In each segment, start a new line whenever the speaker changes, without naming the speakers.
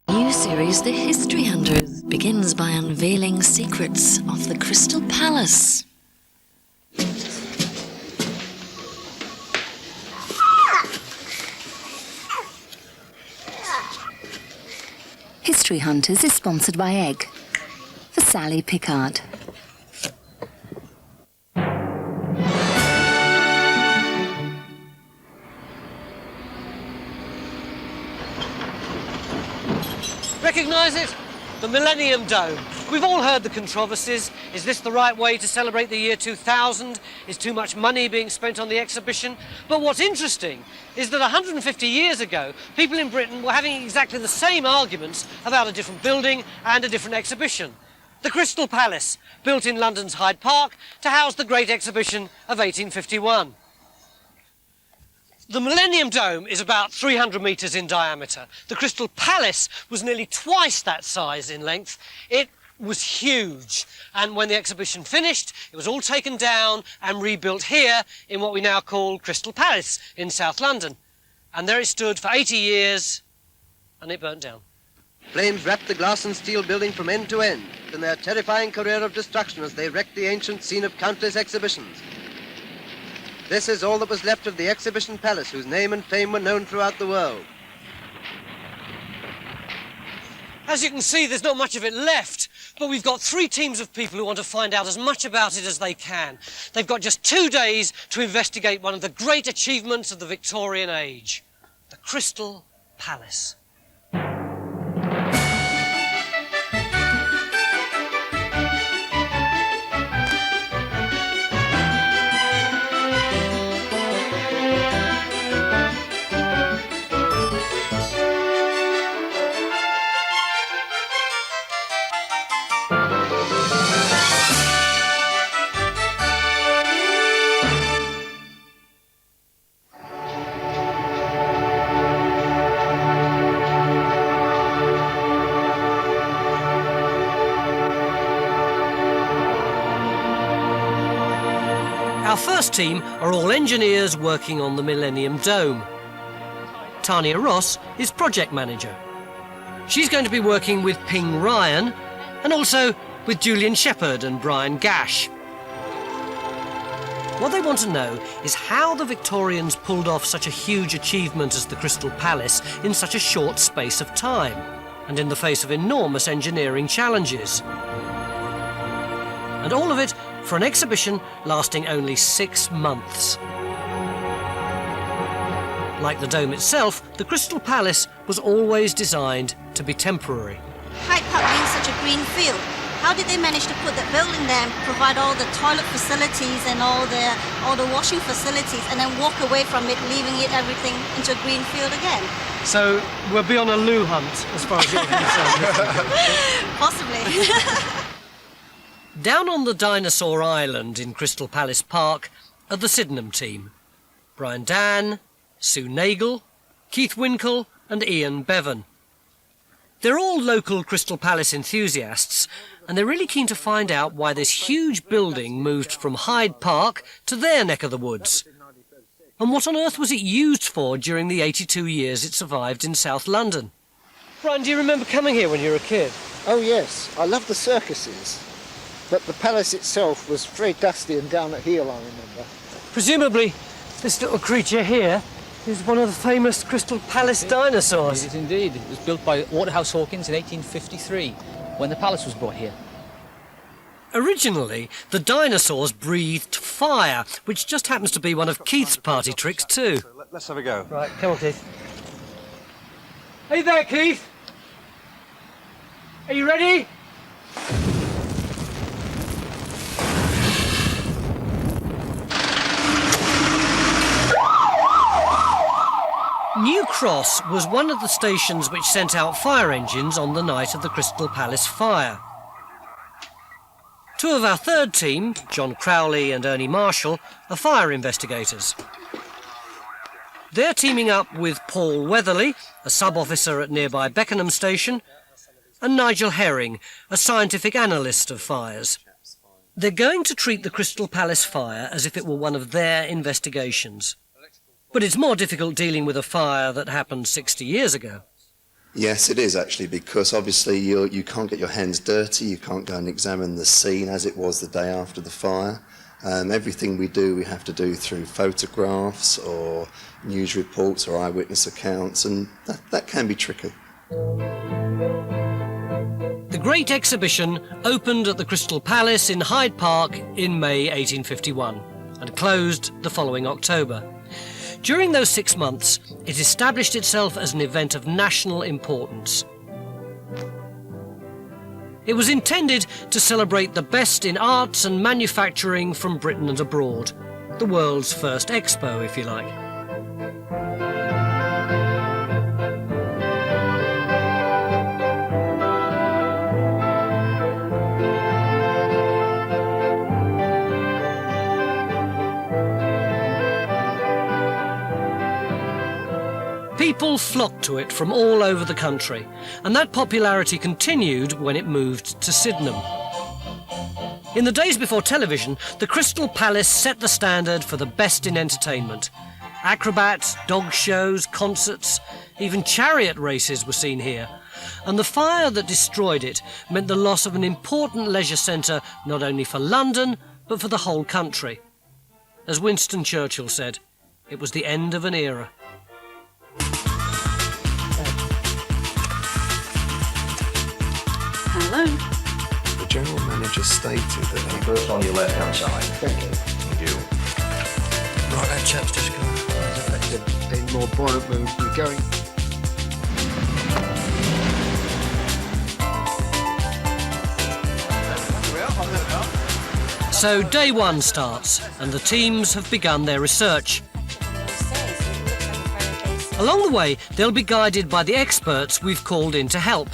New series The History Hunters begins by unveiling secrets of the Crystal Palace. History Hunters is sponsored by Egg for Sally Pickard.
Recognise it? The Millennium Dome. We've all heard the controversies. Is this the right way to celebrate the year 2000? Is too much money being spent on the exhibition? But what's interesting is that 150 years ago, people in Britain were having exactly the same arguments about a different building and a different exhibition. The Crystal Palace, built in London's Hyde Park to house the Great Exhibition of 1851. The Millennium Dome is about 300 metres in diameter. The Crystal Palace was nearly twice that size in length. It was huge. And when the exhibition finished, it was all taken down and rebuilt here in what we now call Crystal Palace in South London. And there it stood for 80 years, and it burnt down.
Flames wrapped the glass and steel building from end to end in their terrifying career of destruction as they wrecked the ancient scene of countless exhibitions. This is all that was left of the Exhibition Palace, whose name and fame were known throughout the world.
As you can see, there's not much of it left, but we've got 3 teams of people who want to find out as much about it as they can. They've got just 2 days to investigate one of the great achievements of the Victorian age, the Crystal Palace. Our first team are all engineers working on the Millennium Dome. Tania Ross is project manager. She's going to be working with Ping Ryan and also with Julian Shepherd and Brian Gash. What they want to know is how the Victorians pulled off such a huge achievement as the Crystal Palace in such a short space of time and in the face of enormous engineering challenges. And all of it for an exhibition lasting only 6 months. Like the dome itself, the Crystal Palace was always designed to be temporary.
Hyde Park being such a green field, how did they manage to put that building there and provide all the toilet facilities and all the washing facilities and then walk away from it, leaving it everything into a green field again?
So we'll be on a loo hunt as far as you're concerned.
Possibly.
Down on the Dinosaur Island in Crystal Palace Park are the Sydenham team. Brian Dan, Sue Nagel, Keith Winkle and Ian Bevan. They're all local Crystal Palace enthusiasts and they're really keen to find out why this huge building moved from Hyde Park to their neck of the woods. And what on earth was it used for during the 82 years it survived in South London? Brian, do you remember coming here when you were a kid?
Oh yes, I loved the circuses. But the palace itself was very dusty and down at heel, I remember.
Presumably, this little creature here is one of the famous Crystal Palace dinosaurs.
It is indeed. It was built by Waterhouse Hawkins in 1853, when the palace was brought here.
Originally, the dinosaurs breathed fire, which just happens to be one of Keith's party tricks too.
Let's have a go.
Right, come on, Keith. Hey there, Keith. Are you ready? New Cross was one of the stations which sent out fire engines on the night of the Crystal Palace fire. 2 of our third team, John Crowley and Ernie Marshall, are fire investigators. They're teaming up with Paul Weatherly, a sub-officer at nearby Beckenham Station, and Nigel Herring, a scientific analyst of fires. They're going to treat the Crystal Palace fire as if it were one of their investigations. But it's more difficult dealing with a fire that happened 60 years ago.
Yes, it is actually, because obviously you can't get your hands dirty, you can't go and examine the scene as it was the day after the fire. Everything we do, we have to do through photographs or news reports or eyewitness accounts, and that can be tricky.
The Great Exhibition opened at the Crystal Palace in Hyde Park in May 1851 and closed the following October. During those 6 months, it established itself as an event of national importance. It was intended to celebrate the best in arts and manufacturing from Britain and abroad. The world's first expo, if you like. People flocked to it from all over the country, and that popularity continued when it moved to Sydenham. In the days before television, the Crystal Palace set the standard for the best in entertainment. Acrobats, dog shows, concerts, even chariot races were seen here. And the fire that destroyed it meant the loss of an important leisure centre not only for London, but for the whole country. As Winston Churchill said, it was the end of an era.
Hello.
The general manager stated that...
First on your left-hand side.
Thank you.
Thank you.
Right, that chap's just gone.
In more buoyant mood, we're going.
So day one starts, and the teams have begun their research. Along the way, they'll be guided by the experts we've called in to help.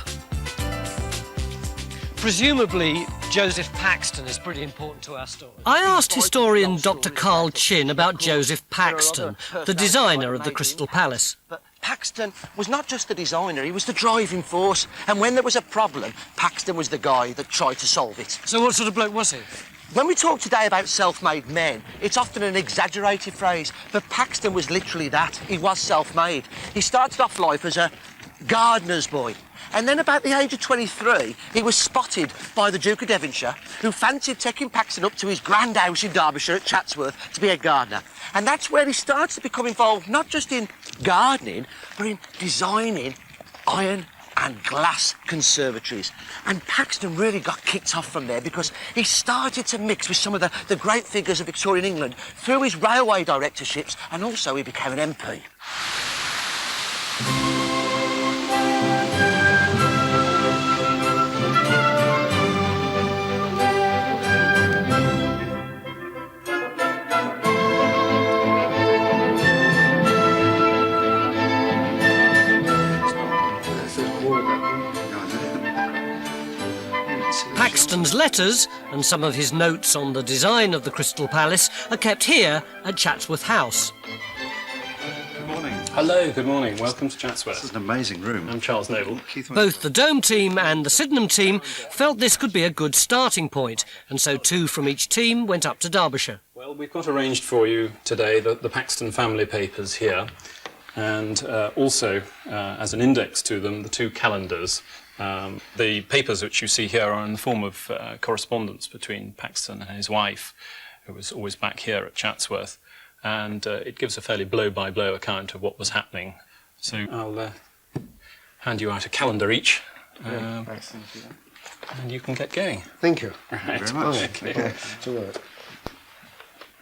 Presumably, Joseph Paxton is pretty important to our story. I asked historian Dr. Carl Chin about Joseph Paxton, the designer of the Crystal Palace.
But Paxton was not just the designer, he was the driving force. And when there was a problem, Paxton was the guy that tried to solve it.
So what sort of bloke was he?
When we talk today about self-made men, it's often an exaggerated phrase, but Paxton was literally that. He was self-made. He started off life as a gardener's boy. And then about the age of 23, he was spotted by the Duke of Devonshire, who fancied taking Paxton up to his grand house in Derbyshire at Chatsworth to be a gardener. And that's where he starts to become involved, not just in gardening, but in designing iron and glass conservatories. And Paxton really got kicked off from there because he started to mix with some of the great figures of Victorian England through his railway directorships, and also he became an MP.
Paxton's letters and some of his notes on the design of the Crystal Palace are kept here at Chatsworth House.
Good morning.
Hello, good morning. Welcome to Chatsworth.
This is an amazing room.
I'm Charles Noble.
Both the Dome team and the Sydenham team felt this could be a good starting point, and so 2 from each team went up to Derbyshire.
Well, we've got arranged for you today the Paxton family papers here, and also, as an index to them, the 2 calendars. The papers which you see here are in the form of correspondence between Paxton and his wife, who was always back here at Chatsworth, and it gives a fairly blow-by-blow account of what was happening. So I'll hand you out a calendar each, and you can get going.
Thank you.
Right.
Thank you very much.
Okay.
Yeah, to work.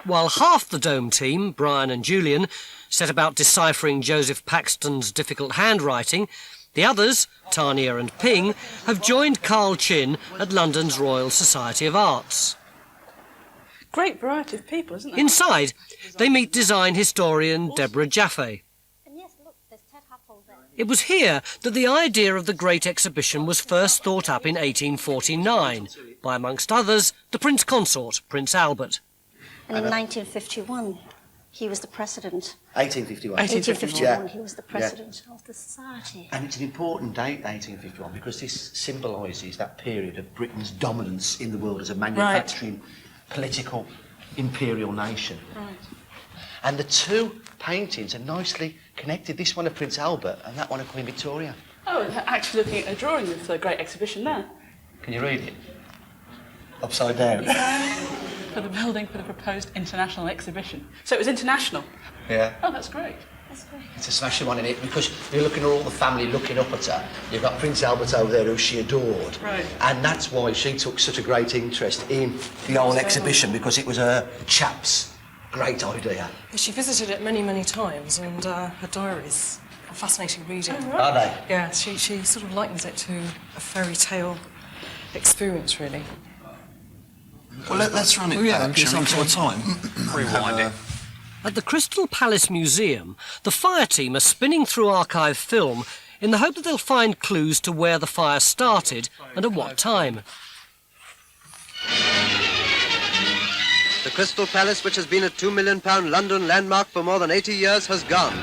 While half the Dome team, Brian and Julian, set about deciphering Joseph Paxton's difficult handwriting, the others, Tanya and Ping, have joined Carl Chin at London's Royal Society of Arts.
Great variety of people, isn't there?
Inside, they meet design historian Deborah Jaffe. It was here that the idea of the Great Exhibition was first thought up in 1849, by, amongst others, the Prince Consort, Prince Albert.
And in 1951, he was the president.
1851.
1851, he was the president of the society.
And it's an important date, 1851, because this symbolises that period of Britain's dominance in the world as a manufacturing, political, imperial nation.
Right.
And the 2 paintings are nicely connected. This one of Prince Albert and that one of Queen Victoria.
Oh, actually looking at a drawing of the Great Exhibition there.
Can you read it? Upside down.
For the building for the proposed international exhibition. So it was international?
Yeah.
Oh, that's great. That's great.
It's a smashing one in it because you're looking at all the family looking up at her. You've got Prince Albert over there who she adored.
Right.
And that's why she took such a great interest in the whole exhibition, because it was her chap's great idea.
She visited it many, many times, and her diaries are fascinating reading.
Oh,
right. Are they?
Yeah, she sort of likens it to a fairy tale experience, really.
Well, let's run it back.
Get some sort of time.
Rewind it.
At the Crystal Palace Museum, the fire team are spinning through archive film in the hope that they'll find clues to where the fire started and at what time.
The Crystal Palace, which has been a £2 million London landmark for more than 80 years, has gone.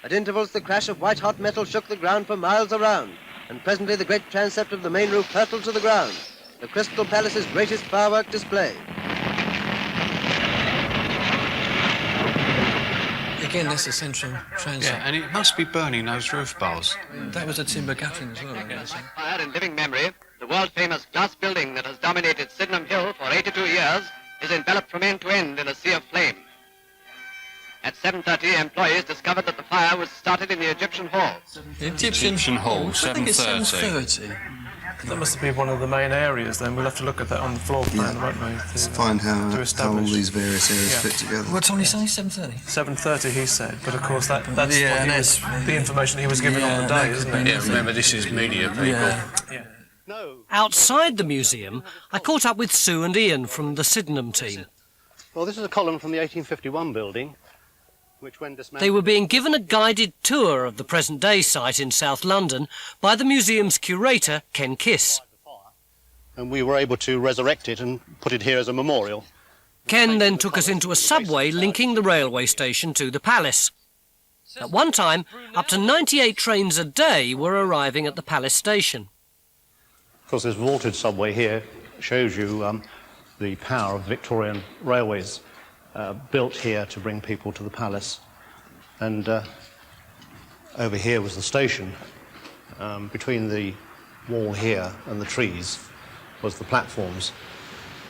At intervals, the crash of white-hot metal shook the ground for miles around, and presently the great transept of the main roof hurtled to the ground. The Crystal Palace's greatest firework display.
Again, that's a central transept.
Yeah, and it must be burning those roof bars.
That was a timber guttering as well, I'm guessing.
Fire in living memory, the world-famous glass building that has dominated Sydenham Hill for 82 years is enveloped from end to end in a sea of flame. At 7:30, employees discovered that the fire was started in the Egyptian Hall.
The Egyptian Hall,
I think it's
7:30.
That must be one of the main areas then. We'll have to look at that on the floor plan, won't we?
To find how all these various areas fit together.
What time did you say? 7:30?
7:30 he said, but of course that's the information he was given on the day, isn't it?
Yeah, remember this is media people.
Yeah.
Outside the museum, I caught up with Sue and Ian from the Sydenham team.
Well, this is a column from the 1851 building, which when dismantled...
They were being given a guided tour of the present-day site in South London by the museum's curator, Ken Kiss.
And we were able to resurrect it and put it here as a memorial.
Ken then took us into a subway linking the railway station to the palace. At one time, up to 98 trains a day were arriving at the palace station.
Of course, this vaulted subway here shows you the power of Victorian railways built here to bring people to the palace. And over here was the station. Between the wall here and the trees was the platforms.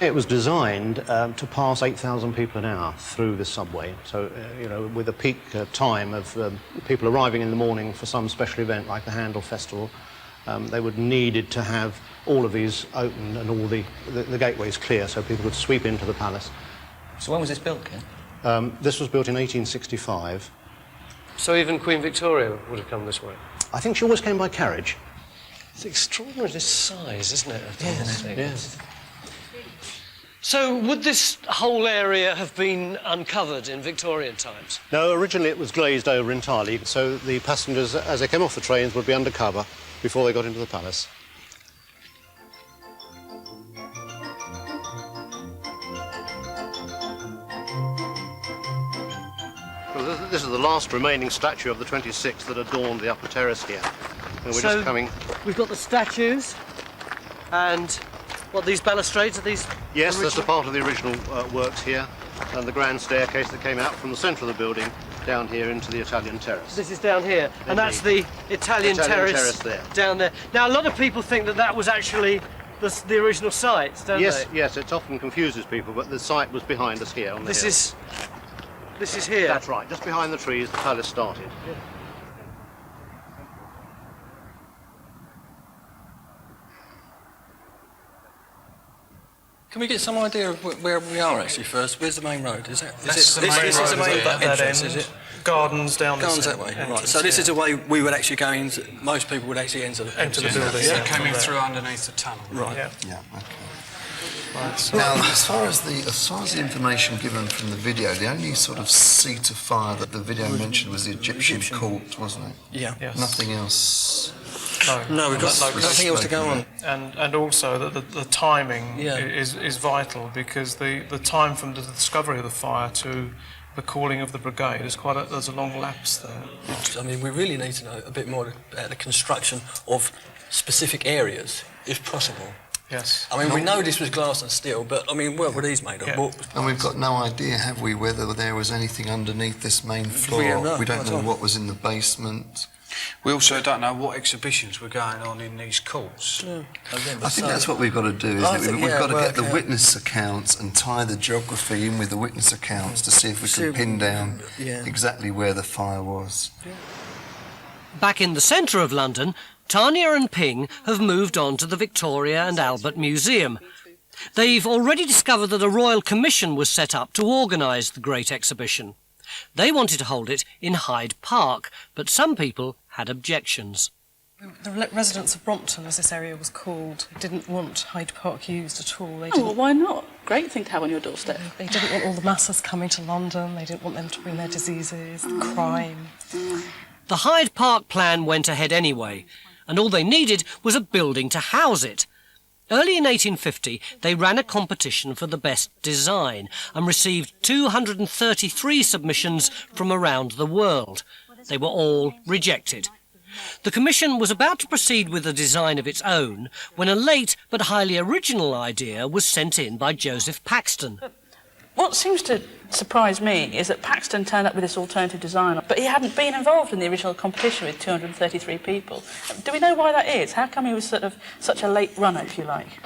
It was designed to pass 8,000 people an hour through the subway. So, you know, with a peak time of people arriving in the morning for some special event like the Handel Festival, they would needed to have all of these open and all the gateways clear so people could sweep into the palace.
So when was this built, Ken?
This was built in 1865.
So even Queen Victoria would have come this way?
I think she always came by carriage.
It's extraordinary, this size, isn't it?
Yes.
So would this whole area have been uncovered in Victorian times?
No, originally it was glazed over entirely, so the passengers, as they came off the trains, would be undercover before they got into the palace. Well, this is the last remaining statue of the 26th that adorned the upper terrace here. And we're just coming...
We've got the statues and, what, these balustrades? Are these
Yes,
original?
that's a part of the original works here, and the grand staircase that came out from the centre of the building down here into the Italian terrace.
This is down here,
Indeed.
and that's the Italian terrace
there.
down there. Now, a lot of people think that that was actually the original site, don't they?
Yes, it often confuses people, but the site was behind us here on the hill.
This is here?
That's right, just behind the trees the palace started. Yeah.
Can we get some idea of where we are actually first? Where's the main road? Is that
This is the main
entrance, is it?
Gardens down
Gardens that way. Right. So this is the way we would actually go in. Most people would actually enter the
building.
Yeah, coming through underneath the tunnel.
Right.
Yeah. Okay. Now, as far as the information given from the video, the only sort of seat of fire that the video mentioned was the Egyptian court, wasn't it?
Yeah.
Yes.
Nothing else.
No, we've got nothing else to go on.
And also that the timing is vital, because the time from the discovery of the fire to the calling of the brigade is there's a long lapse there.
I mean, we really need to know a bit more about the construction of specific areas, if possible.
Yes.
I mean, we know this was glass and steel, but I mean, what were these made of?
Yeah.
And we've got no idea, have we, whether there was anything underneath this main floor?
We don't
know what was in the basement.
We also don't know what exhibitions were going on in these courts.
I think that's what we've got to do, isn't it? We've got to get the witness accounts and tie the geography in with the witness accounts to see if we can pin down exactly where the fire was.
Back in the centre of London, Tanya and Ping have moved on to the Victoria and Albert Museum. They've already discovered that a royal commission was set up to organise the Great Exhibition. They wanted to hold it in Hyde Park, but some people had objections.
The residents of Brompton, as this area was called, didn't want Hyde Park used at all. They
well, why not? Great thing to have on your doorstep.
They didn't want all the masses coming to London. They didn't want them to bring their diseases, crime.
The Hyde Park plan went ahead anyway, and all they needed was a building to house it. Early in 1850, they ran a competition for the best design and received 233 submissions from around the world. They were all rejected. The commission was about to proceed with a design of its own when a late but highly original idea was sent in by Joseph Paxton.
What seems to surprise me is that Paxton turned up with this alternative design, but he hadn't been involved in the original competition with 233 people. Do we know why that is? How come he was sort of such a late runner, if you like?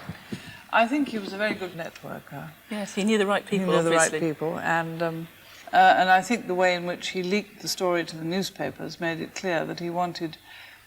I think he was a very good networker.
Yes, he knew the right people,
He knew
obviously.
the right people, and I think the way in which he leaked the story to the newspapers made it clear that he wanted,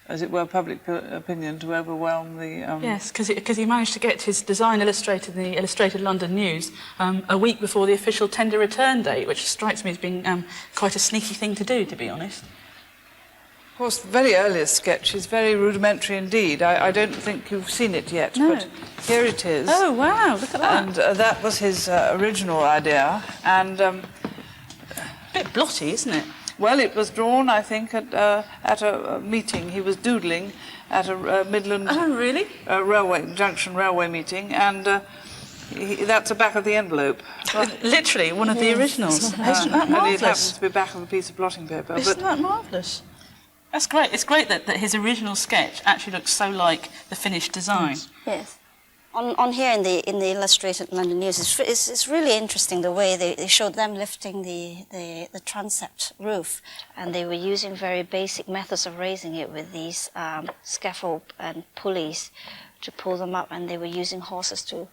as it were, public opinion to overwhelm the...
Yes, because he managed to get his design illustrated in the Illustrated London News a week before the official tender return date, which strikes me as being quite a sneaky thing to do, to be honest.
Of course, the very earliest sketch is very rudimentary indeed. I don't think you've seen it yet,
No.
but here it is.
Oh, wow, look at that.
And that was his original idea, and...
a bit blotty, isn't it?
Well, it was drawn, I think, at a meeting. He was doodling at a Midland Junction railway meeting, and that's the back of the envelope.
Literally, one of the originals. Isn't that
And it
marvellous?
happens to be back of a piece of blotting paper.
Isn't that marvellous? That's great. It's great that his original sketch actually looks so like the finished design.
Yes. On here in the Illustrated London News, it's really interesting the way they showed them lifting the transept roof, and they were using very basic methods of raising it with these scaffold and pulleys to pull them up, and they were using horses to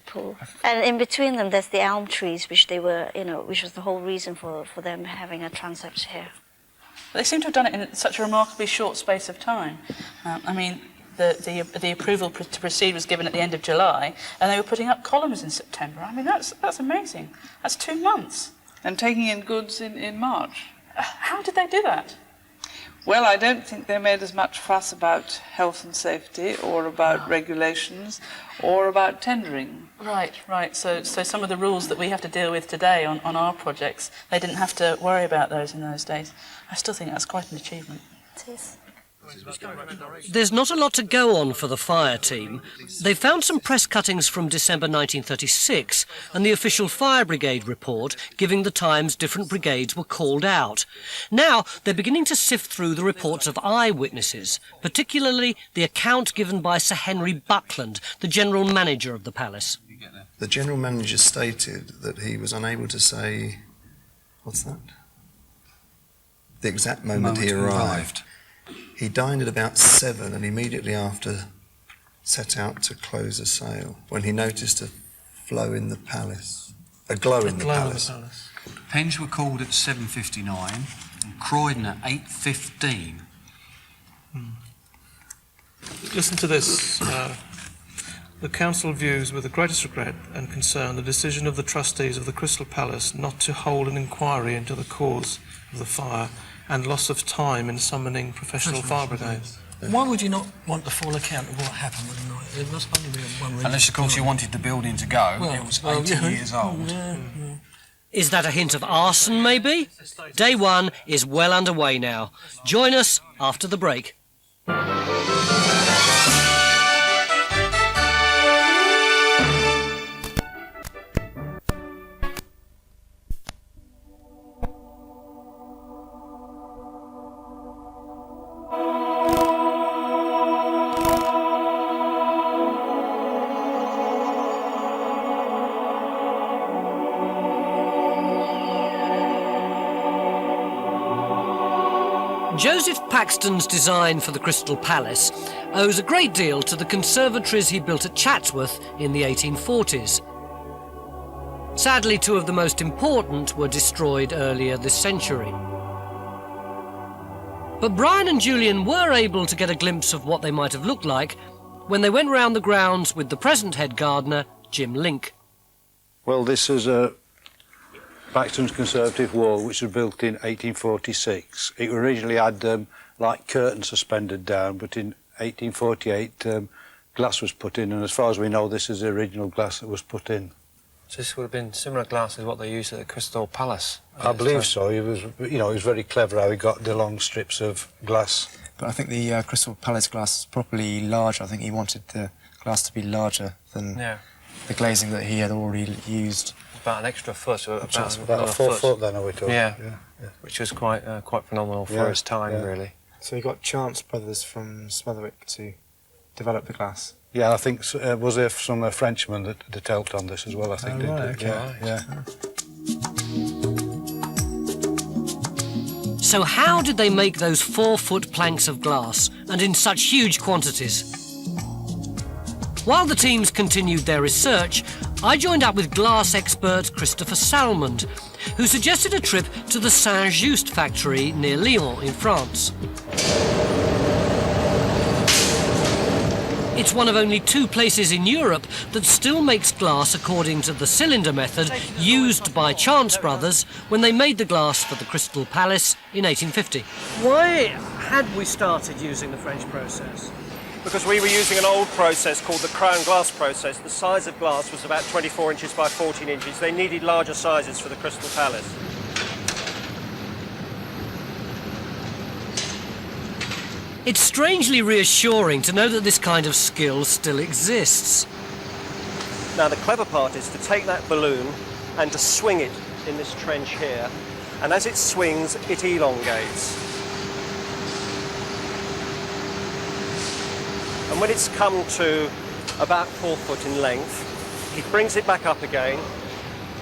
pull. And in between them, there's the elm trees, which they were, which was the whole reason for them having a transept here.
But they seem to have done it in such a remarkably short space of time. I mean, the approval to proceed was given at the end of July, and they were putting up columns in September. I mean, that's amazing. That's 2 months.
And taking in goods in March.
How did they do that?
Well, I don't think they made as much fuss about health and safety or about regulations or about tendering.
Right. So some of the rules that we have to deal with today on our projects, they didn't have to worry about those in those days. I still think that's quite an achievement.
It is.
There's not a lot to go on for the fire team. They found some press cuttings from December 1936 and the official fire brigade report giving the times different brigades were called out. Now they're beginning to sift through the reports of eyewitnesses, particularly the account given by Sir Henry Buckland, the general manager of the palace.
The general manager stated that he was unable to say... What's that? The exact moment he arrived. He dined at about 7 and immediately after set out to close a sale when he noticed a flow in the palace, a glow in the palace.
Pens were called at 7:59 and Croydon at 8:15.
Listen to this. The council views with the greatest regret and concern the decision of the trustees of the Crystal Palace not to hold an inquiry into the cause of the fire and loss of time in summoning professional fire brigades.
Why would you not want the full account of what happened on the night? There must only be one reason.
Unless, of course, you wanted the building to go.
Well,
it was 80 years old.
Is that a hint of arson, maybe? Day one is well underway now. Join us after the break. Joseph Paxton's design for the Crystal Palace owes a great deal to the conservatories he built at Chatsworth in the 1840s. Sadly, two of the most important were destroyed earlier this century. But Brian and Julian were able to get a glimpse of what they might have looked like when they went round the grounds with the present head gardener, Jim Link.
Well, this is Paxton's Conservative Wall, which was built in 1846. It originally had like curtains suspended down, but in 1848 glass was put in, and as far as we know, this is the original glass that was put in.
So this would have been similar glass as what they used at the Crystal Palace?
I believe so. It was, you know, it was very clever how he got the long strips of glass.
But I think the Crystal Palace glass is properly larger. I think he wanted the glass to be larger than the glazing that he had already used.
About an extra foot, so
about a 4 foot then, are we talking?
Yeah, which was quite phenomenal for its time, really.
So he got Chance Brothers from Smethwick to develop the glass.
Yeah, I think was there some Frenchmen that helped on this as well, I think.
Oh, right, okay.
Yeah.
So how did they make those 4-foot planks of glass, and in such huge quantities? While the teams continued their research, I joined up with glass expert Christopher Salmond, who suggested a trip to the Saint-Just factory near Lyon in France. It's one of only 2 places in Europe that still makes glass according to the cylinder method used by Chance Brothers when they made the glass for the Crystal Palace in 1850. Why had we started using the French process?
Because we were using an old process called the crown glass process. The size of glass was about 24 inches by 14 inches. They needed larger sizes for the Crystal Palace.
It's strangely reassuring to know that this kind of skill still exists.
Now the clever part is to take that balloon and to swing it in this trench here, and as it swings it elongates. And when it's come to about 4 foot in length, he brings it back up again.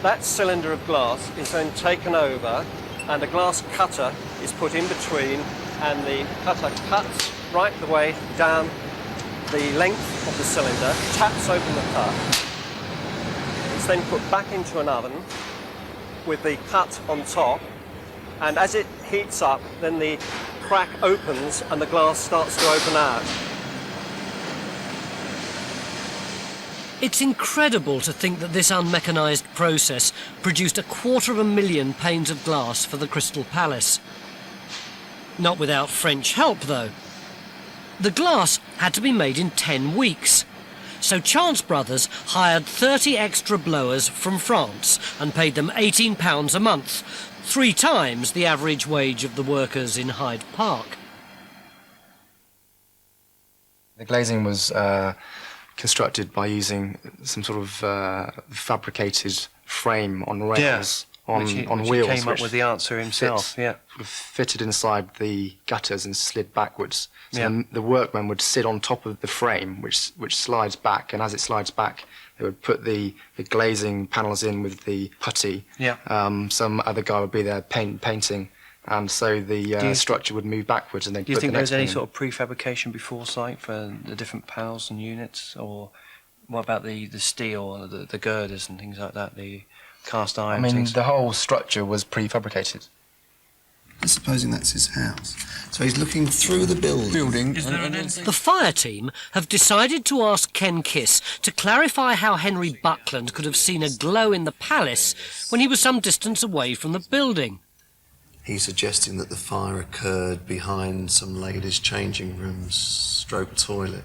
That cylinder of glass is then taken over and a glass cutter is put in between, and the cutter cuts right the way down the length of the cylinder, taps open the cut. It's then put back into an oven with the cut on top, and as it heats up, then the crack opens and the glass starts to open out.
It's incredible to think that this unmechanised process produced 250,000 panes of glass for the Crystal Palace. Not without French help, though. The glass had to be made in 10 weeks, so Chance Brothers hired 30 extra blowers from France and paid them £18 a month, 3 times the average wage of the workers in Hyde Park.
The glazing was constructed by using some sort of fabricated frame on rails. On wheels,
he came up with the answer himself.
Fitted inside the gutters and slid backwards. So the workmen would sit on top of the frame, which slides back, and as it slides back, they would put the glazing panels in with the putty. Some other guy would be there painting, and so the structure would move backwards. And then
do you think there was any sort of prefabrication before site for the different panels and units, or what about the steel, the girders and things like that? The cast iron.
I mean, the whole structure was prefabricated.
Supposing that's his house. So he's looking through the building.
The fire team have decided to ask Ken Kiss to clarify how Henry Buckland could have seen a glow in the palace when he was some distance away from the building.
He's suggesting that the fire occurred behind some ladies' changing rooms, stroke toilet.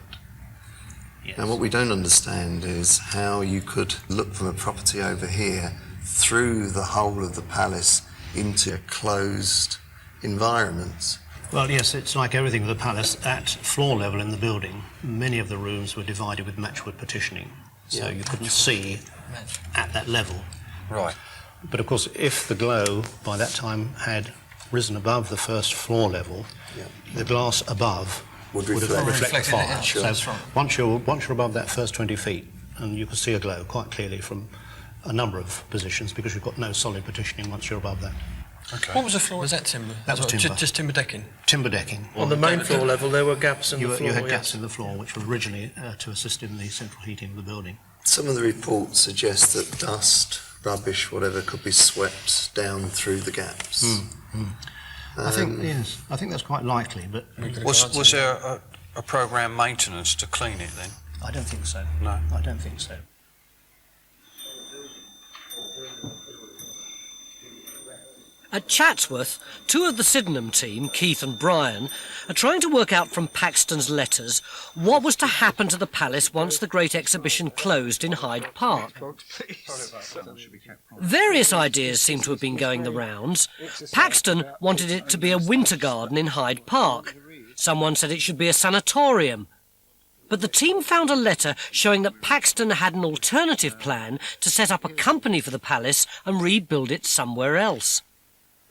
Now, what we don't understand is how you could look from a property over here through the whole of the palace into a closed environment.
Well, yes, it's like everything with the palace. At floor level in the building, many of the rooms were divided with matchwood partitioning, so you couldn't see at that level.
Right.
But of course, if the glow by that time had risen above the first floor level, the glass above would reflect fire.
Sure.
So once you're above that first 20 feet, and you can see a glow quite clearly from a number of positions because you've got no solid partitioning once you're above that.
Okay.
What was the floor? Was that timber?
That was timber.
Just timber decking?
Timber decking.
On the main floor level, there were gaps in the floor.
You had
yes.
gaps in the floor, which were originally to assist in the central heating of the building.
Some of the reports suggest that dust, rubbish, whatever, could be swept down through the gaps.
I think that's quite likely, but
Was there a programme maintenance to clean it then?
I don't think so.
No,
I don't think so.
At Chatsworth, two of the Sydenham team, Keith and Brian, are trying to work out from Paxton's letters what was to happen to the palace once the Great Exhibition closed in Hyde Park. Various ideas seem to have been going the rounds. Paxton wanted it to be a winter garden in Hyde Park. Someone said it should be a sanatorium. But the team found a letter showing that Paxton had an alternative plan to set up a company for the palace and rebuild it somewhere else.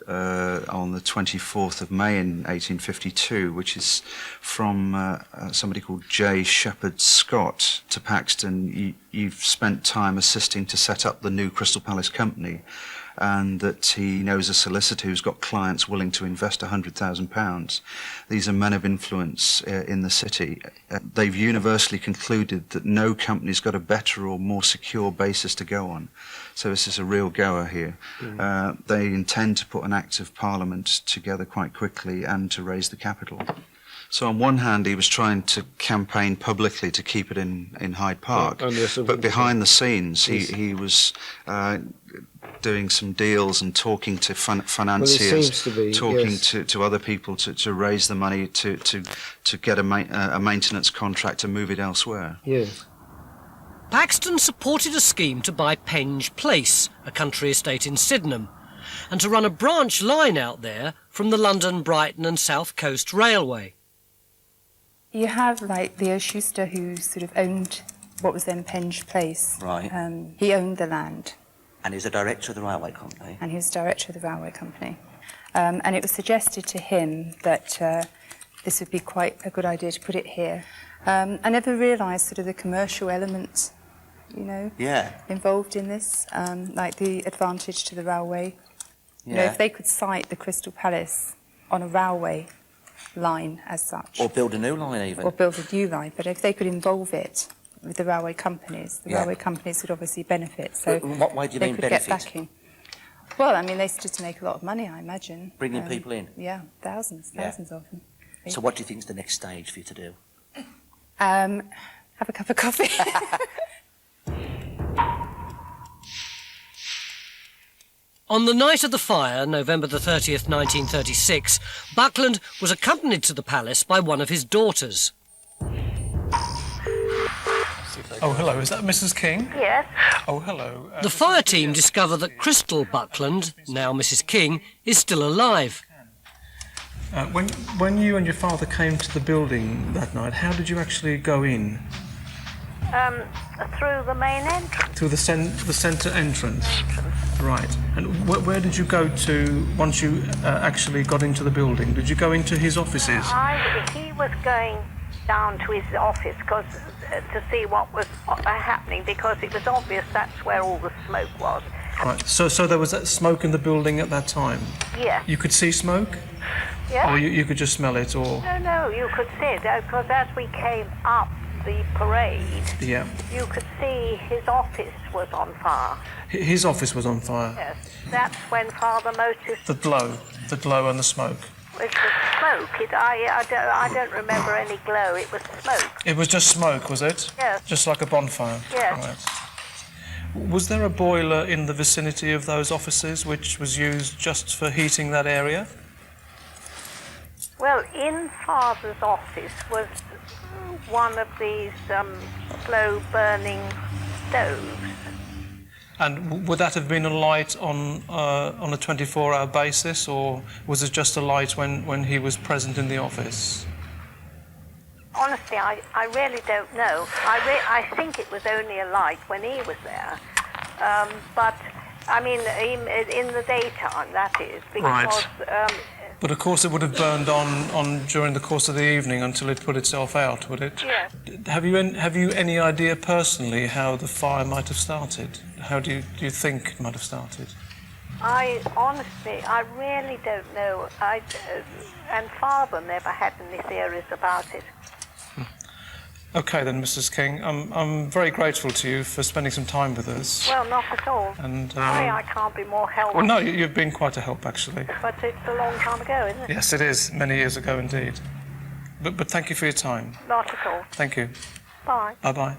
On the 24th of May in 1852, which is from somebody called J. Shepherd Scott to Paxton. You've spent time assisting to set up the new Crystal Palace Company, and that he knows a solicitor who's got clients willing to invest £100,000. These are men of influence in the city. They've universally concluded that no company's got a better or more secure basis to go on. So this is a real goer here. They intend to put an Act of Parliament together quite quickly and to raise the capital. So on one hand, he was trying to campaign publicly to keep it in Hyde Park, but behind the scenes, he was doing some deals and talking to financiers, to other people to raise the money to get a maintenance contract to move it elsewhere.
Yes.
Paxton supported a scheme to buy Penge Place, a country estate in Sydenham, and to run a branch line out there from the London, Brighton and South Coast Railway.
You have, like, Leo Schuster, who sort of owned what was then Penge Place.
Right.
He owned the land.
And he was the director of the railway company.
And he was director of the railway company. And it was suggested to him that this would be quite a good idea to put it here. I never realised sort of the commercial element, you know, involved in this, like the advantage to the railway. You know, if they could site the Crystal Palace on a railway line as such.
Or build a new line even.
Or build a new line, but if they could involve it with the railway companies, the railway companies would obviously benefit. So
what way do you mean
could
benefit?
Get backing. Well, I mean, they stood to make a lot of money, I imagine.
Bringing people in?
Yeah, thousands of them.
So what do you think is the next stage for you to do?
Have a cup of coffee.
On the night of the fire, November the 30th, 1936, Buckland was accompanied to the palace by one of his daughters.
Oh, hello. Is that Mrs. King?
Yes.
Oh, hello.
The fire team discover that Crystal Buckland, now Mrs. King, is still alive.
When you and your father came to the building that night, how did you actually go in?
Through the main entrance.
Through the centre entrance. Right. And where did you go to once you actually got into the building? Did you go into his offices?
He was going down to his office to see what was happening, because it was obvious that's where all the smoke was.
Right. So there was that smoke in the building at that time?
Yeah.
You could see smoke?
Yeah.
Or you could just smell it, or...?
No, you could see it, because as we came up the parade, you could see his office was on fire.
His office was on fire?
Yes. That's when Father noticed...
The glow and the smoke.
It was smoke. I don't remember any glow. It was smoke.
It was just smoke, was it?
Yes.
Just like a bonfire?
Yes.
Right. Was there a boiler in the vicinity of those offices which was used just for heating that area?
Well, in Father's office was one of these slow-burning stoves.
And would that have been a light on a 24-hour basis, or was it just a light when he was present in the office?
Honestly, I really don't know. I think it was only a light when he was there. But, I mean, in the daytime, that is, because...
Right. But of course it would have burned on during the course of the evening until it put itself out, would it?
Yes.
Have you any idea personally how the fire might have started? How do you think it might have started?
I honestly, I really don't know. And Father never had any theories about it.
Okay then, Mrs. King. I'm very grateful to you for spending some time with us.
Well, not at all.
And
Sorry, I can't be more helpful.
well, no, you've been quite a help actually.
But it's a long time ago, isn't it?
Yes, it is. Many years ago indeed. But thank you for your time.
Not at all.
Thank you.
Bye.
Bye bye.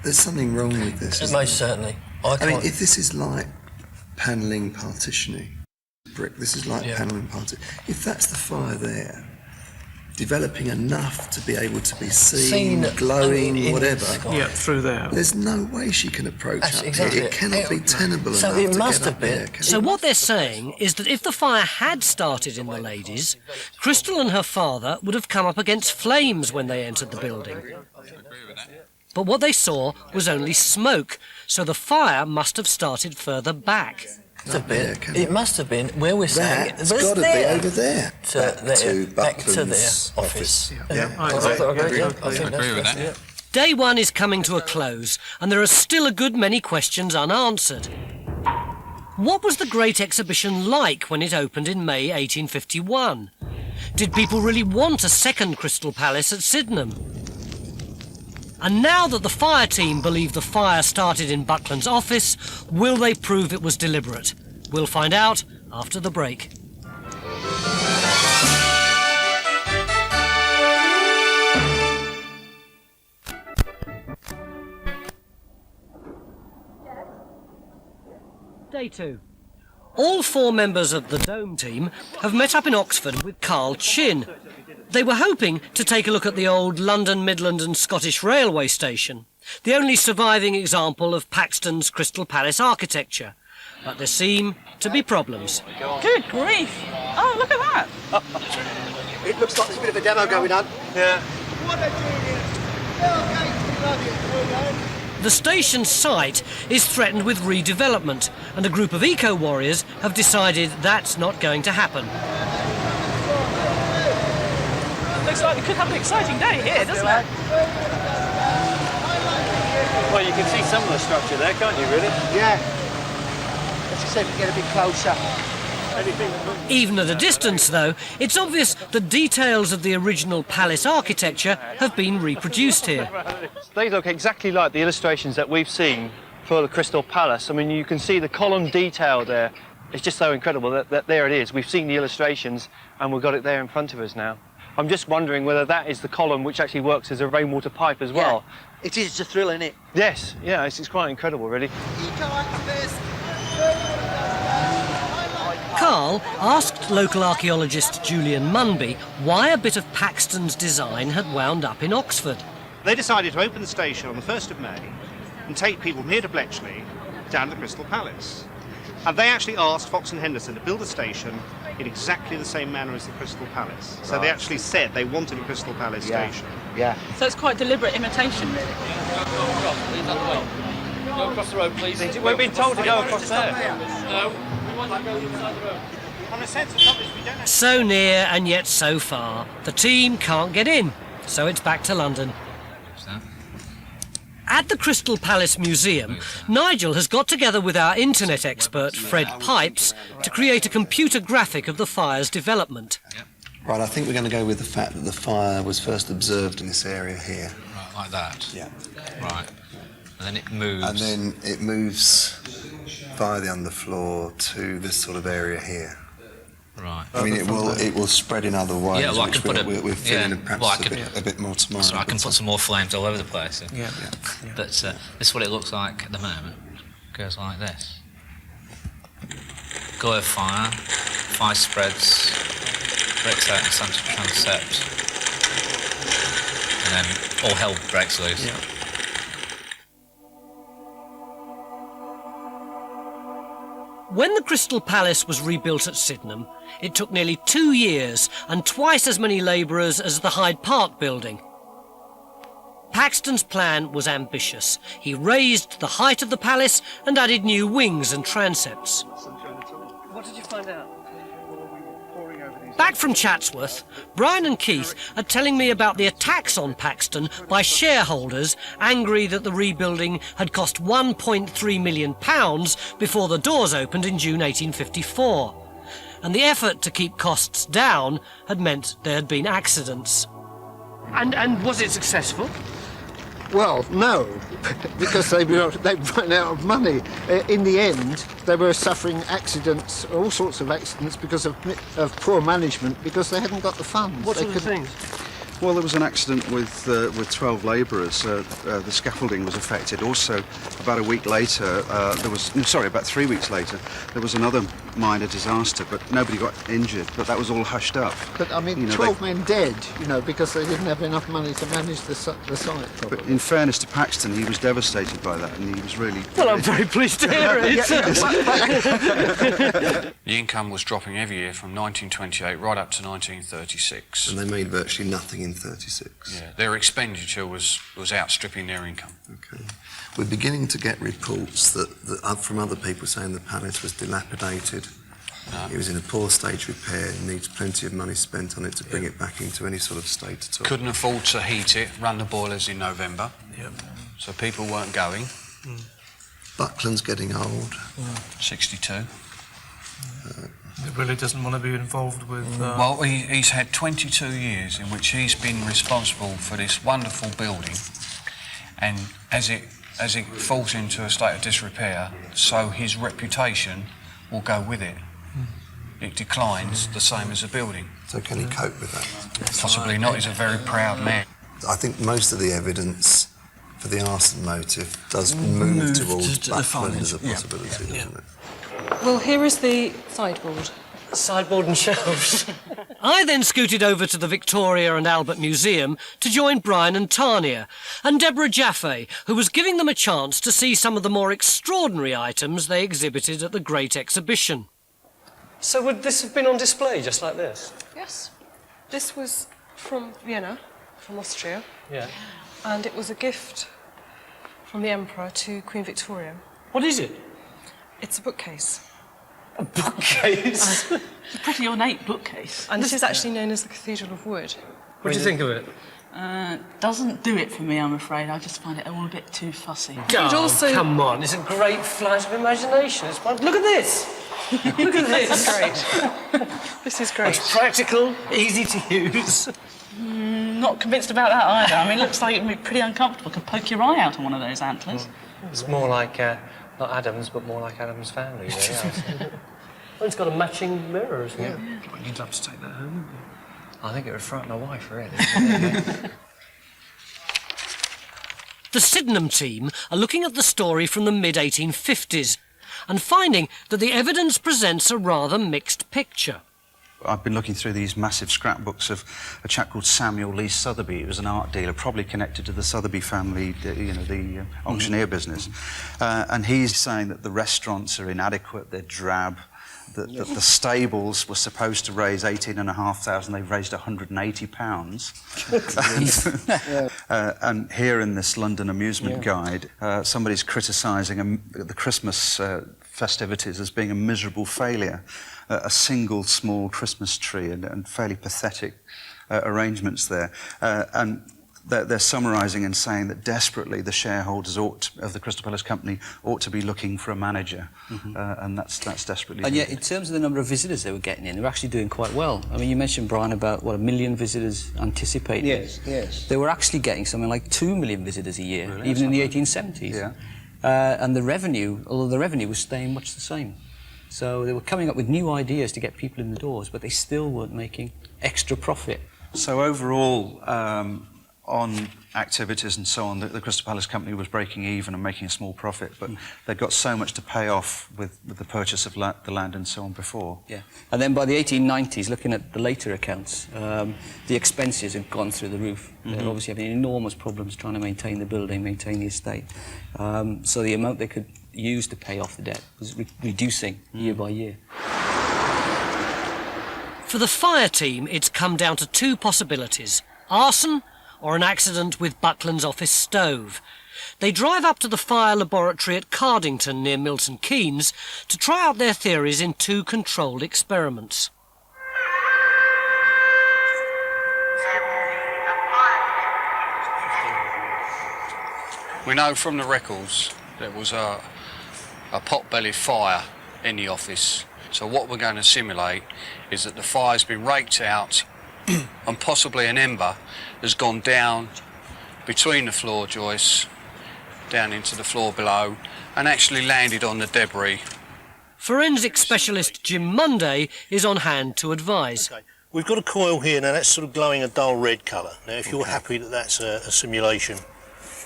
There's something wrong with this. isn't
Most
there?
certainly.
I mean, if this is like panelling partitioning, brick, this is like panelling partitioning. If that's the fire there, developing enough to be able to be seen, glowing, whatever.
Yeah, through there.
There's no way she can approach
That's
up
exactly
here. It cannot be tenable
So
enough
it
to
must
get
have
up
been.
there, can
So
it?
what they're saying is that if the fire had started in the ladies, Crystal and her father would have come up against flames when they entered the building. But what they saw was only smoke, so the fire must have started further back.
It must have been where we're saying
That's got to be over there.
Back to their office. I agree with that.
Day one is coming to a close, and there are still a good many questions unanswered. What was the Great Exhibition like when it opened in May 1851? Did people really want a second Crystal Palace at Sydenham? And now that the fire team believe the fire started in Buckland's office, will they prove it was deliberate? We'll find out after the break. Day two. All four members of the Dome team have met up in Oxford with Carl Chin. They were hoping to take a look at the old London, Midland and Scottish Railway station, the only surviving example of Paxton's Crystal Palace architecture. But there seem to be problems.
Good grief! Oh, look at that!
It looks like there's a bit of a demo going on.
Yeah.
What a genius!
The station site is threatened with redevelopment, and a group of eco-warriors have decided that's not going to happen.
Looks like we could have an exciting day here, doesn't it?
Well, you can see some of the structure there, can't you, really?
Yeah. Let's see if we can get a bit closer.
Even at a distance, though, it's obvious the details of the original palace architecture have been reproduced here.
They look exactly like the illustrations that we've seen for the Crystal Palace. I mean, you can see the column detail there. It's just so incredible that there it is. We've seen the illustrations and we've got it there in front of us now. I'm just wondering whether that is the column which actually works as a rainwater pipe as well.
Yeah, it is a thrill, isn't it?
Yes, yeah, it's quite incredible, really.
Carl asked local archaeologist Julian Munby why a bit of Paxton's design had wound up in Oxford.
They decided to open the station on the 1st of May and take people from here to Bletchley down to the Crystal Palace. And they actually asked Fox and Henderson to build a station in exactly the same manner as the Crystal Palace. So they actually said they wanted a Crystal Palace station.
Yeah.
So it's quite deliberate imitation.
Go across the road, please.
We've been told to go across there.
No, we want to go inside the road.
On a sense of something we don't have.
So near and yet so far. The team can't get in, so it's back to London. At the Crystal Palace Museum, Nigel has got together with our internet expert, Fred Pipes, to create a computer graphic of the fire's development.
Right, I think we're going to go with the fact that the fire was first observed in this area here.
Right, like that?
Yeah.
Right. And then it moves.
And then it moves via the underfloor to this sort of area here.
Right.
I mean, it will spread in other ways,
Yeah, well, I
which
can put
we're filling perhaps a bit more tomorrow.
So I can put some more flames all over the place.
Yeah.
But this is what it looks like at the moment. It goes like this. Glow of fire, fire spreads, breaks out in the central transept, and then all hell breaks loose.
Yeah.
When the Crystal Palace was rebuilt at Sydenham, it took nearly 2 years and twice as many labourers as the Hyde Park building. Paxton's plan was ambitious. He raised the height of the palace and added new wings and transepts.
What did you find out?
We were poring over these
Back from Chatsworth, Brian and Keith are telling me about the attacks on Paxton by shareholders angry that the rebuilding had cost £1.3 million before the doors opened in June 1854. And the effort to keep costs down had meant there had been accidents. And was it successful?
Well, no, because they run out of money. In the end, they were suffering accidents, all sorts of accidents, because of poor management, because they hadn't got the funds.
What sort of things?
Well, there was an accident with 12 labourers. The scaffolding was affected. Also, about a week later, about 3 weeks later, there was another minor disaster, but nobody got injured. But that was all hushed up.
But I mean, 12 men dead, because they didn't have enough money to manage the site properly.
But in fairness to Paxton, he was devastated by that, and he was really...
Well, I'm very pleased to hear it.
The income was dropping every year from 1928 right up to 1936.
And they made virtually nothing in 36.
Yeah, their expenditure was outstripping their income.
Okay. We're beginning to get reports from other people saying the palace was dilapidated. It was in a poor state of repair and needs plenty of money spent on it to bring it back into any sort of state at all.
Couldn't afford to heat it, run the boilers in November. Yep. So people weren't going.
Buckland's getting old.
62.
He really doesn't want to be involved with...
Well, he's had 22 years in which he's been responsible for this wonderful building, and as it falls into a state of disrepair, so his reputation will go with it. It declines the same as a building.
So can he cope with that?
Possibly not. He's a very proud man.
I think most of the evidence for the arson motive does move towards Buckland as a possibility, doesn't it?
Well, here is the sideboard.
Sideboard and shelves. I then scooted over to the Victoria and Albert Museum to join Brian and Tanya, and Deborah Jaffe, who was giving them a chance to see some of the more extraordinary items they exhibited at the Great Exhibition. So would this have been on display just like this?
Yes. This was from Vienna, from Austria.
Yeah.
And it was a gift from the Emperor to Queen Victoria.
What is it?
It's a bookcase.
A bookcase?
A pretty ornate bookcase.
And this is actually known as the Cathedral of Wood.
What do you think of it?
Doesn't do it for me, I'm afraid. I just find it all a bit too fussy.
Come on, it's a great flight of imagination. Look at this! Look at this!
This is great. This is great.
It's practical, easy to use.
Not convinced about that either. I mean, it looks like it'd be pretty uncomfortable. Could poke your eye out on one of those antlers.
It's more like, not Adams, but more like Adam's family.
Well, it's got a matching mirror, isn't it?
Well, you'd love to take that home. I think it would frighten my wife, really.
The Sydenham team are looking at the story from the mid-1850s and finding that the evidence presents a rather mixed picture.
I've been looking through these massive scrapbooks of a chap called Samuel Lee Sotheby. He was an art dealer, probably connected to the Sotheby family, the auctioneer business. And he's saying that the restaurants are inadequate, they're drab, that the stables were supposed to raise £18,500, they've raised £180. And here in this London Amusement Guide, somebody's criticising the Christmas festivities as being a miserable failure. A single small Christmas tree and fairly pathetic arrangements there. And they're summarising and saying that desperately the shareholders of the Crystal Palace Company ought to be looking for a manager, and that's desperately
And yet,
needed.
in terms of the number of visitors they were getting in, they were actually doing quite well. I mean, you mentioned, Brian, about, 1 million visitors anticipated.
Yes.
They were actually getting something like 2 million visitors a year,
Really?
even in the 1870s.
Yeah.
And the revenue, although the revenue was staying much the same. So they were coming up with new ideas to get people in the doors, but they still weren't making extra profit.
So overall, on activities and so on, the Crystal Palace Company was breaking even and making a small profit, but they'd got so much to pay off with the purchase of the land and so on before.
Yeah. And then by the 1890s, looking at the later accounts, the expenses had gone through the roof. They're obviously having enormous problems trying to maintain the building, maintain the estate. So the amount they could use to pay off the debt was reducing year by year.
For the fire team, it's come down to two possibilities: arson or an accident with Buckland's office stove. They drive up to the fire laboratory at Cardington near Milton Keynes to try out their theories in two controlled experiments.
We know from the records there was a pot-bellied fire in the office. So what we're going to simulate is that the fire's been raked out and possibly an ember has gone down between the floor joists, down into the floor below, and actually landed on the debris.
Forensic specialist Jim Munday is on hand to advise.
Okay. We've got a coil here now, that's sort of glowing a dull red colour. Now if you're happy that that's a simulation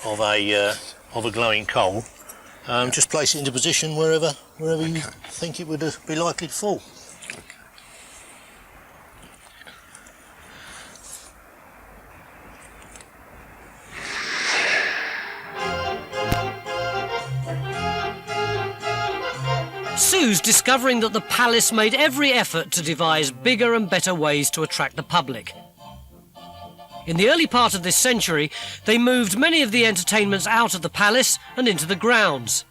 of a glowing coal, just place it into position wherever you think it would be likely to fall.
Sue's discovering that the palace made every effort to devise bigger and better ways to attract the public. In the early part of this century, they moved many of the entertainments out of the palace and into the grounds.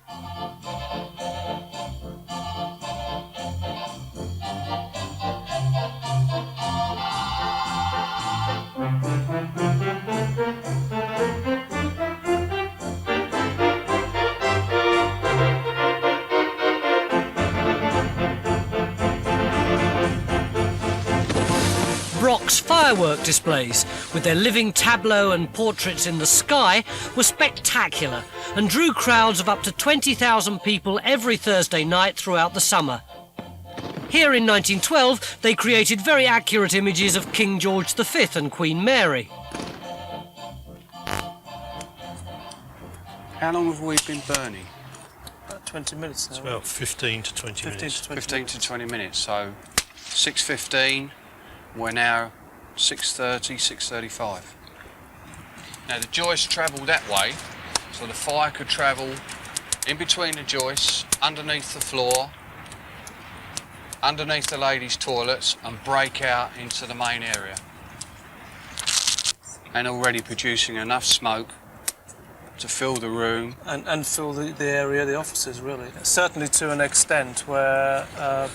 Brock's firework displays, with their living tableau and portraits in the sky, were spectacular and drew crowds of up to 20,000 people every Thursday night throughout the summer. Here in 1912, they created very accurate images of King George V and Queen Mary.
How long have we been burning?
About 20 minutes now.
It's about 15 to 20 minutes.
15 to 20 minutes, so 6:15. We're now 6:30, 6:35. Now the joists travel that way, so the fire could travel in between the joists, underneath the floor, underneath the ladies' toilets, and break out into the main area. And already producing enough smoke to fill the room.
And fill the area, the offices, really. Certainly to an extent where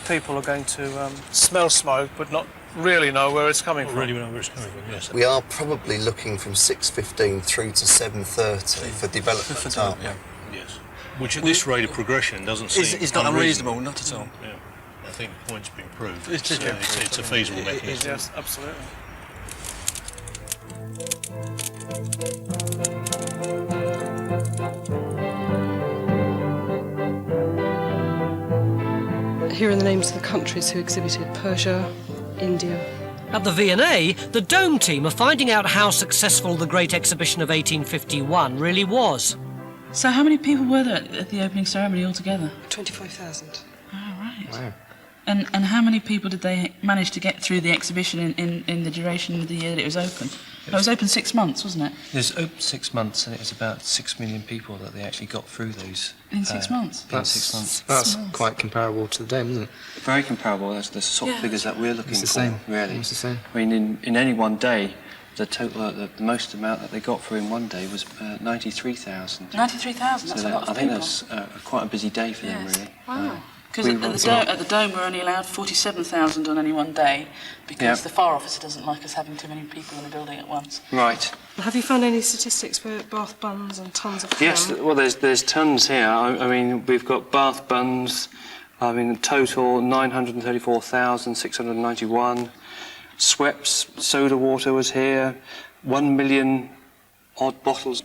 people are going to smell smoke but not really know where it's coming from.
Really know where it's coming from, yes.
We are probably looking from 6:15 through to 7:30 for development time.
Yeah.
Yes. Which at this rate of progression doesn't seem
It's not unreasonable, not at all.
Yeah. I think the point's been proved.
It's
a feasible mechanism.
Yes, absolutely.
Here are the names of the countries who exhibited: Persia, India.
At the V&A, the Dome team are finding out how successful the Great Exhibition of 1851 really was.
So how many people were there at the opening ceremony altogether?
25,000.
Oh, right.
Wow.
And how many people did they manage to get through the exhibition in the duration of the year that it was open? It was open 6 months, wasn't it?
It was open 6 months, and it was about 6 million people that they actually got through those.
In 6 months?
In 6 months.
That's quite comparable to the Dome, isn't it?
Very comparable. That's the sort of figures that we're looking
It's the
for,
same.
really.
It's the same.
I mean, in any one day, the total, the most amount that they got through in one day was 93,000.
93,000, that's a lot of
I think
people.
that's quite a busy day for them, really.
Wow. Because at the Dome we're only allowed 47,000 on any one day because the fire officer doesn't like us having too many people in a building at once.
Right.
Have you found any statistics for bath buns and tons of ham?
Yes, well, there's tons here. I mean, we've got bath buns, I mean, total 934,691. Schweppes soda water was here, 1 million odd bottles.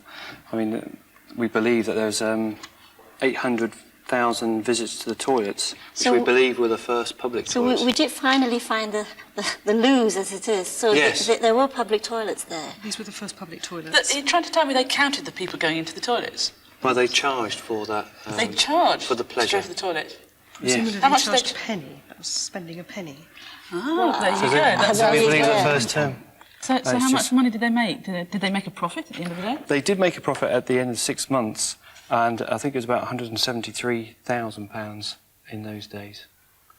I mean, we believe that there's 800,000 visits to the toilets, which we believe were the first public toilets.
So we did finally find the loos, as it is. So
yes.
there were public toilets there.
These were the first public toilets.
You're trying to tell me they counted the people going into the toilets?
Well, they charged for that.
They charged
for the pleasure.
to go to the toilet?
Presumably
Yes.
How much
they
did
charged a penny. That was spending a penny.
Well, there you go. That's
we believe the first term.
So how much money did they make? Did they make a profit at the end of the day?
They did make a profit at the end of 6 months, and I think it was about £173,000 in those days.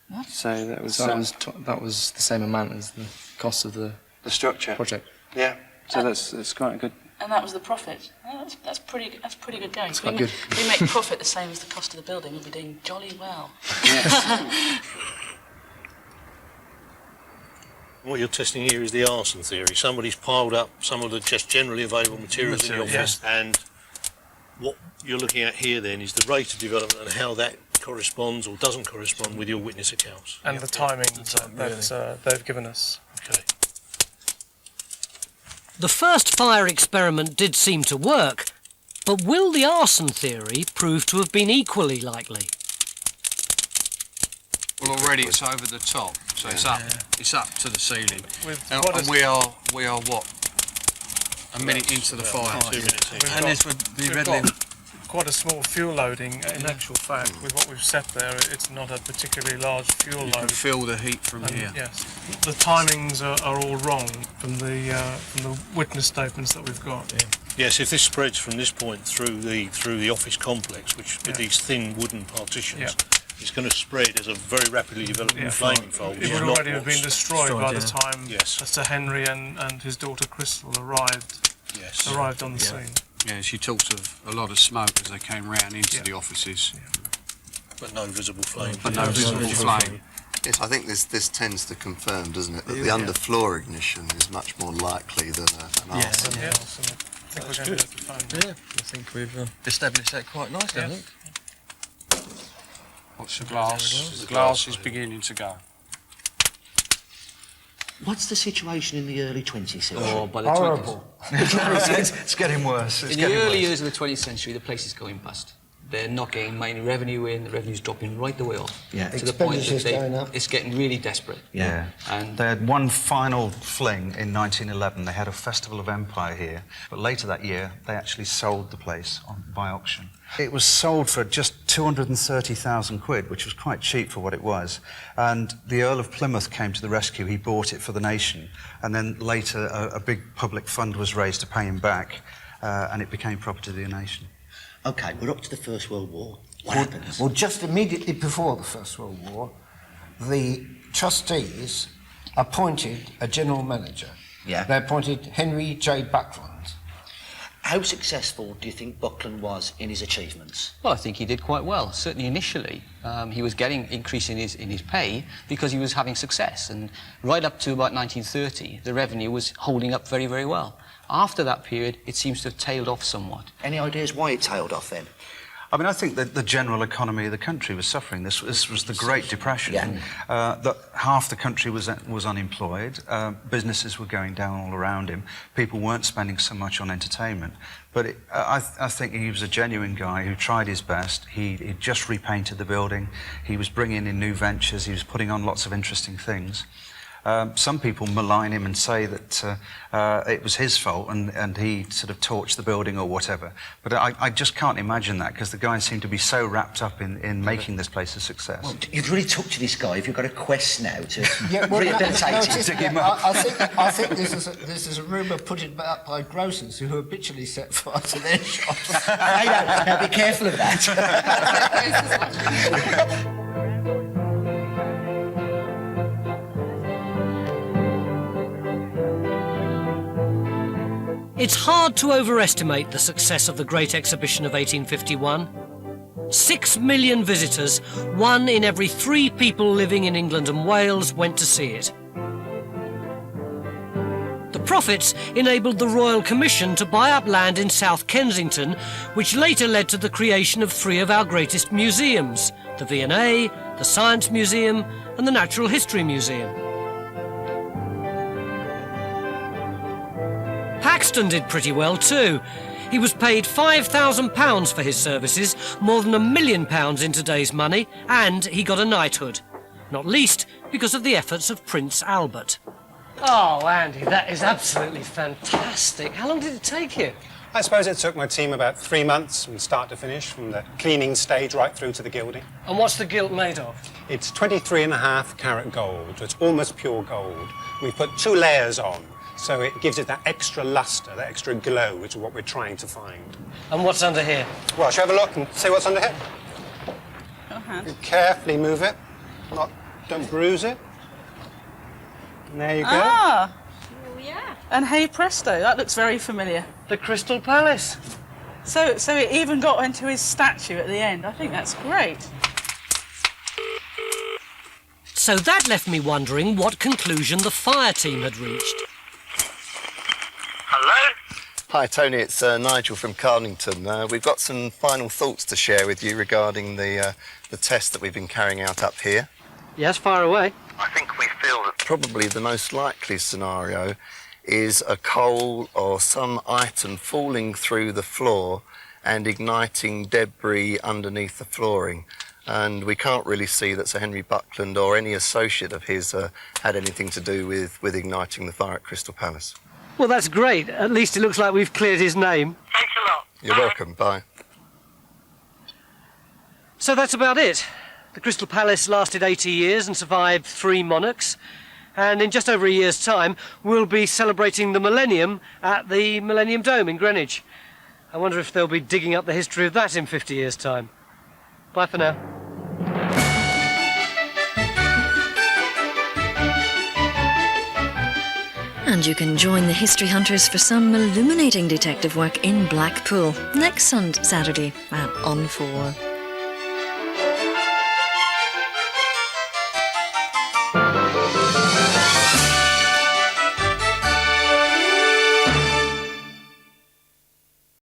What?
So that was
that was the same amount as the cost of the
structure
project.
Yeah. So that's quite a good.
And that was the profit. Oh, that's pretty good going.
That's quite good.
We make profit the same as the cost of the building. We'll be doing jolly well.
Yes.
What you're testing here is the arson theory. Somebody's piled up some of the just generally available materials in the office and what you're looking at here then is the rate of development and how that corresponds or doesn't correspond with your witness accounts.
And the timings that they've given us.
Okay.
The first fire experiment did seem to work, but will the arson theory prove to have been equally likely?
Well, already it's over the top, so it's up to the ceiling. And
what
we are what? A minute into the fire.
2 minutes in.
And this would be
We've
readily...
got quite a small fuel loading. In actual fact, with what we've set there, it's not a particularly large fuel
You
load.
can feel the heat from
And
here.
yes, the timings are all wrong from the witness statements that we've got.
Yes, if this spreads from this point through the office complex, which with these thin wooden partitions, it's going to spread as a very rapidly developing flaming fold.
It would already have been destroyed by the time
Yes.
Sir Henry and his daughter Crystal arrived on the scene.
Yeah, she talks of a lot of smoke as they came round into the offices.
But no visible flame.
But no visible flame.
Yes, I think this tends to confirm, doesn't it, that the underfloor ignition is much more likely than an arson.
I think we're going to have to find
Yeah, I think we've established that quite nicely, I think.
What's the glass? The glass is beginning to go.
What's the situation in the early 20th century?
Oh, by the 20th.
It's getting worse.
In the early years of the 20th century, the place is going bust. They're not getting any revenue in, the revenue's dropping right the way off.
Yeah,
to the point
expenditure's
that
going up.
it's getting really desperate.
Yeah.
And
they had one final fling in 1911. They had a Festival of Empire here, but later that year they actually sold the place by auction. It was sold for just 230,000 quid, which was quite cheap for what it was. And the Earl of Plymouth came to the rescue. He bought it for the nation. And then later a big public fund was raised to pay him back, and it became property of the nation.
OK, we're up to the First World War. What happens?
Well, just immediately before the First World War, the trustees appointed a general manager.
Yeah.
They appointed Henry J. Buckland.
How successful do you think Buckland was in his achievements?
well, I think he did quite well. Certainly initially, he was getting increase in his pay because he was having success. And right up to about 1930, the revenue was holding up very, very well. After that period, it seems to have tailed off somewhat.
Any ideas why it tailed off then?
I mean, I think that the general economy of the country was suffering. This was the Great Depression. That half the country was unemployed. Businesses were going down all around him. People weren't spending so much on entertainment. But I think he was a genuine guy who tried his best. He just repainted the building. He was bringing in new ventures. He was putting on lots of interesting things. Some people malign him and say that it was his fault and he sort of torched the building or whatever. But I just can't imagine that, because the guy seemed to be so wrapped up in making this place a success.
Well, you've really talked to this guy. Have you got a quest now to
Well,
rehabilitate him?
I think this is a rumour put about by grocers who habitually set fire to their shops.
Now be careful of that.
It's hard to overestimate the success of the Great Exhibition of 1851. 6 million visitors, 1 in every 3 people living in England and Wales went to see it. The profits enabled the Royal Commission to buy up land in South Kensington, which later led to the creation of 3 of our greatest museums, the V&A, the Science Museum and the Natural History Museum. Paxton did pretty well too. He was paid £5,000 for his services, more than £1 million in today's money, and he got a knighthood. Not least because of the efforts of Prince Albert. Oh, Andy, that is absolutely fantastic. How long did it take you?
I suppose it took my team about 3 months from start to finish, from the cleaning stage right through to the gilding.
And what's the gilt made of?
It's 23.5 carat gold. It's almost pure gold. We put 2 layers on, so it gives it that extra lustre, that extra glow, which is what we're trying to find.
And what's under here?
Well, shall we have a look and see what's under here?
hand.
You carefully move it, don't bruise it. And there you go.
Ah! Oh, yeah. And hey presto, that looks very familiar.
The Crystal Palace.
So it even got into his statue at the end. I think that's great.
So that left me wondering what conclusion the fire team had reached.
Hello?
Hi Tony, it's Nigel from Carnington. We've got some final thoughts to share with you regarding the test that we've been carrying out up here.
Yes, fire away.
I think we feel that probably the most likely scenario is a coal or some item falling through the floor and igniting debris underneath the flooring. And we can't really see that Sir Henry Buckland or any associate of his had anything to do with igniting the fire at Crystal Palace.
Well, that's great. At least it looks like we've cleared his name.
Thanks a lot. You're welcome. Bye.
So that's about it. The Crystal Palace lasted 80 years and survived 3 monarchs. And in just over a year's time, we'll be celebrating the millennium at the Millennium Dome in Greenwich. I wonder if they'll be digging up the history of that in 50 years' time. Bye for now.
And you can join the History Hunters for some illuminating detective work in Blackpool next Saturday at On 4.